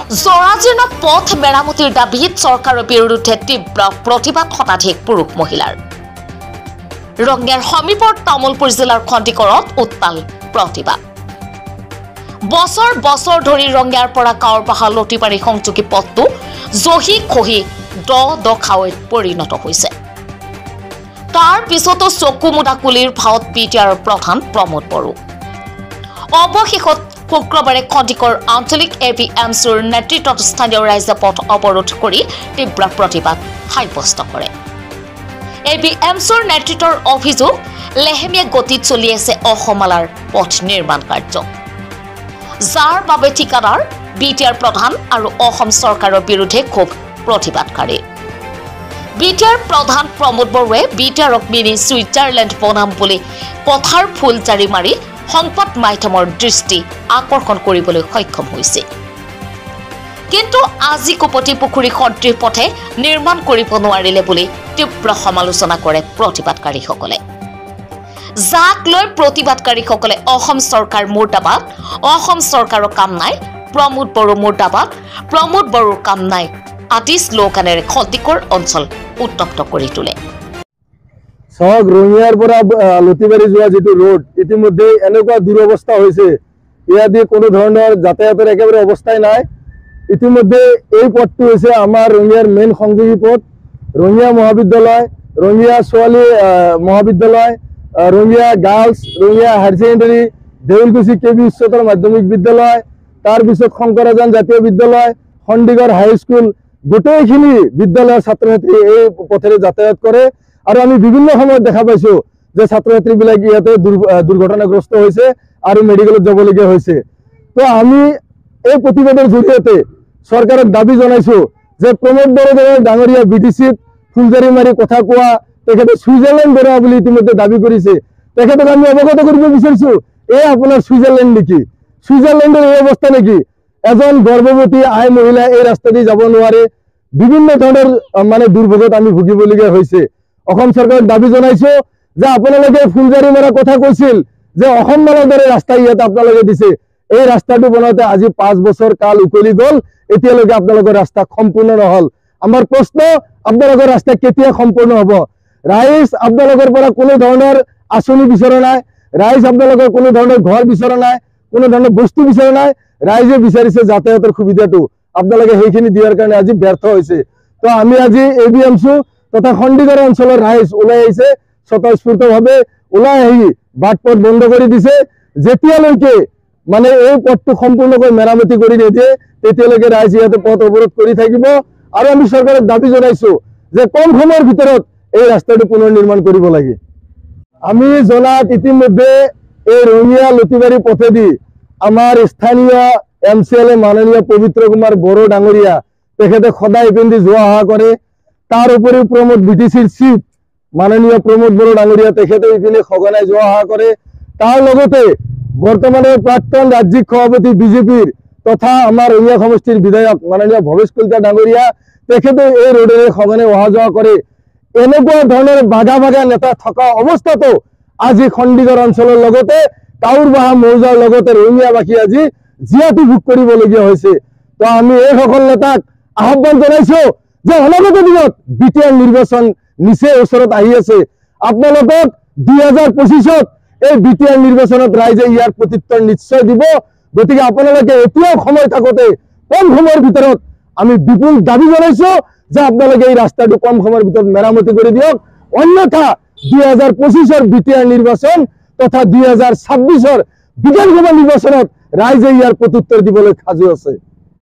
জৰাজীৰ্ণ পথ মেৰামতিৰ দাবীত চৰকাৰৰ বিৰুদ্ধে তীব্ৰ প্ৰতিবাদ শতাধিক পুৰুষ মহিলাৰ। ৰঙিয়াৰ সমীপৰ তামুলপুৰ জিলাৰ খন্দিকৰত উত্তাল প্ৰতিবাদ। বছৰ বছৰ ধৰি ৰঙিয়াৰ পৰা কাৱৰপাহাৰ লতিবাৰী সংযোগী পথটো জহি খহি দ খাৱৈত পৰিণত হৈছে। তাৰ পিছতো চকু মুদা কুলিৰ ভাৱত বিটিআৰৰ প্ৰধান প্ৰমোদ বড়ো। অৱশেষত শুক্ৰবাৰে খন্দিকৰ আঞ্চলিক APMCৰ নেতৃত্বত স্থানীয় ৰাইজে পথ অৱৰোধ কৰি তীব্ৰ প্ৰতিবাদ সাব্যস্ত কৰে। APMCৰ নেতৃত্বৰ অভিযোগ, লেহেমীয়া গতিত চলি আছে অসমালাৰ পথ নিৰ্মাণ কাৰ্য, যাৰ বাবে ঠিকাদাৰ বিটিআৰ প্ৰধান আৰু অসম চৰকাৰৰ বিৰুদ্ধে ক্ষোভ প্ৰতিবাদকাৰী। বিটিআৰ প্ৰধান প্ৰমোদ বড়োৱে বিটিআৰক মিনি ছুইজাৰলেণ্ড বনাম বুলি কথাৰ ফুল জাৰি মাৰি সংবাদ মাধ্যমৰ দৃষ্টি আকৰ্ষণ কৰিবলৈ সক্ষম হৈছে। কিন্তু আজি কুপতি পুখুৰী সদৃশ পথে নিৰ্মাণ কৰিব নোৱাৰিলে বুলি তীব্ৰ সমালোচনা কৰে প্ৰতিবাদকাৰীসকলে। যাক লৈ প্ৰতিবাদকাৰীসকলে অসম চৰকাৰ মুৰ্দাবাদ, অসম চৰকাৰৰ কাম নাই, প্ৰমোদ বড়ো মুৰ্দাবাদ, প্ৰমোদ বড়োৰ কাম নাই আদি শ্লোগানেৰে খন্দিকৰ অঞ্চল উত্তপ্ত কৰি তোলে। সব ৰঙিয়াৰ পৰা লতিবাৰী যোৱা যেটো ৰোড ইতিমধ্যে এনেকুৱা দুরবস্থা হয়েছে, ইয়াদি কোনো ধরনের যাতায়াতের একেবারে অবস্থায় নাই। ইতিমধ্যে এই পথটো হয়েছে আমার রঙিয়ার মেইন সংযোগী পথ। রঙিয়া মহাবিদ্যালয়, রঙিয়া ছোৱালী মহাবিদ্যালয়, Rangia girls, Rangia higher secondary, Deulkuchi KB উচ্চতৰ মাধ্যমিক বিদ্যালয়, তাৰপিছত শংকৰাজান জাতীয় বিদ্যালয়, খন্দিগড় হাই স্কুল, গোটেইখিনি বিদ্যালয়ৰ ছাত্ৰ ছাত্ৰী এই পথেৰে যাতায়াত কৰে। আৰু আমি বিভিন্ন সময়ত দেখা পাইছো যে ছাত্ৰ ছাত্ৰীবিলাক ইয়াতে দুৰ্ঘটনাগ্ৰস্ত হৈছে আৰু মেডিকেলত যাবলগীয়া হৈছে। তো আমি এই প্ৰতিবাদৰ জৰিয়তে চৰকাৰক দাবী জনাইছো যে প্ৰমোদ বড়ো ডাঙৰীয়া BTCত ফুলজাৰি মাৰি কথা কোৱা তেখেতে ছুইজাৰলেণ্ড বনোৱা বুলি ইতিমধ্যে দাবী কৰিছে। তেখেতক আমি অৱগত কৰিব বিচাৰিছো, এই আপোনাৰ ছুইজাৰলেণ্ড নেকি? ছুইজাৰলেণ্ডৰ এই অৱস্থা নেকি? এজন গৰ্ভৱতী আই মহিলা এই ৰাস্তা দি যাব নোৱাৰে, বিভিন্ন ধৰণৰ মানে দুৰ্ভোগত আমি ভুগিবলগীয়া হৈছে। অসম চৰকাৰক দাবী জনাইছো যে আপোনালোকে ফুলজাৰি মাৰা কথা কৈছিল যে অসম মানৰ দৰে ৰাস্তা ইয়াত আপোনালোকে দিছে, এই ৰাস্তাটো বনাওঁতে আজি 5 বছৰ কাল উকলি গ'ল, এতিয়ালৈকে আপোনালোকৰ ৰাস্তা সম্পূৰ্ণ নহল। আমাৰ প্ৰশ্ন, আপোনালোকৰ ৰাস্তা কেতিয়া সম্পূৰ্ণ হ'ব? ৰাইজ আপোনালোকৰ পৰা কোনো ধৰণৰ আঁচনি বিচৰা নাই, ৰাইজ আপোনালোকৰ কোনো ধৰণৰ ঘৰ বিচৰা নাই, কোনো ধৰণৰ বস্তু বিচৰা নাই। ৰাইজে বিচাৰিছে যাতায়াতৰ সুবিধাটো, আপোনালোকে সেইখিনি দিয়াৰ কাৰণে আজি ব্যৰ্থ হৈছে। তো আমি আজি APMC তথা খন্দিগড় অঞ্চলৰ ৰাইজ ওলাই আহিছে, স্বতঃস্ফূৰ্তভাৱে ওলাই আহি বাট পথ বন্ধ কৰি দিছে। যেতিয়ালৈকে মানে এই পথটো সম্পূৰ্ণকৈ মেৰামতি কৰি নিদিয়ে তেতিয়ালৈকে ৰাইজ ইয়াতে পথ অৱৰোধ কৰি থাকিব। আৰু আমি চৰকাৰক দাবী জনাইছো যে কম সময়ৰ ভিতৰত এই ৰাস্তাটো পুনৰ নিৰ্মাণ কৰিব লাগে। আমি জনাত ইতিমধ্যে এই ৰঙিয়া লতিবাৰী পথেদি আমাৰ স্থানীয় MCLA মাননীয় পবিত্ৰ কুমাৰ বড়ো ডাঙৰীয়া তেখেতে সদায় ইপিনেদি যোৱা অহা কৰে। তাৰ উপৰিও প্ৰমোদ BTCৰ চিফ মাননীয় প্ৰমোদ বড়ো ডাঙৰীয়া তেখেতে ইপিনে সঘনাই যোৱা অহা কৰে। তাৰ লগতে বৰ্তমানৰ প্ৰাক্তন ৰাজ্যিক সভাপতি BJPৰ তথা আমাৰ ৰঙিয়া সমষ্টিৰ বিধায়ক মাননীয় ভৱেশ কলিতা ডাঙৰীয়া তেখেতে এই ৰোডেৰে সঘনাই অহা যোৱা কৰে। এনেকুৱা ধৰণৰ বাগা বাগা নেতা থকা অৱস্থাতো আজি খন্দিগড় অঞ্চলৰ লগতে কাউৰবাহা মৌজাৰ লগতে ৰঙিয়াবাসী আজি জীয়াতু ভোগ কৰিবলগীয়া হৈছে। তো আমি এইসকল নেতাক আহ্বান জনাইছো যে অনাগত দিনত বিটিআৰ নিৰ্বাচন নিচেই ওচৰত আহি আছে, আপোনালোকক 2025ত এই বিটিআৰ নিৰ্বাচনত ৰাইজে ইয়াৰ প্ৰত্যুত্তৰ নিশ্চয় দিব। গতিকে আপোনালোকে এতিয়াও সময় থাকোতে কম সময়ৰ ভিতৰত আমি বিপুল দাবী জনাইছো যে আপোনালোকে এই ৰাস্তাটো কম সময়ৰ ভিতৰত মেৰামতি কৰি দিয়ক, অন্যথা 2025ৰ বিটিআৰ নিৰ্বাচন তথা 2026ৰ বিধানসভা নিৰ্বাচনত ৰাইজে ইয়াৰ প্ৰত্যুত্তৰ দিবলৈ সাজু আছে।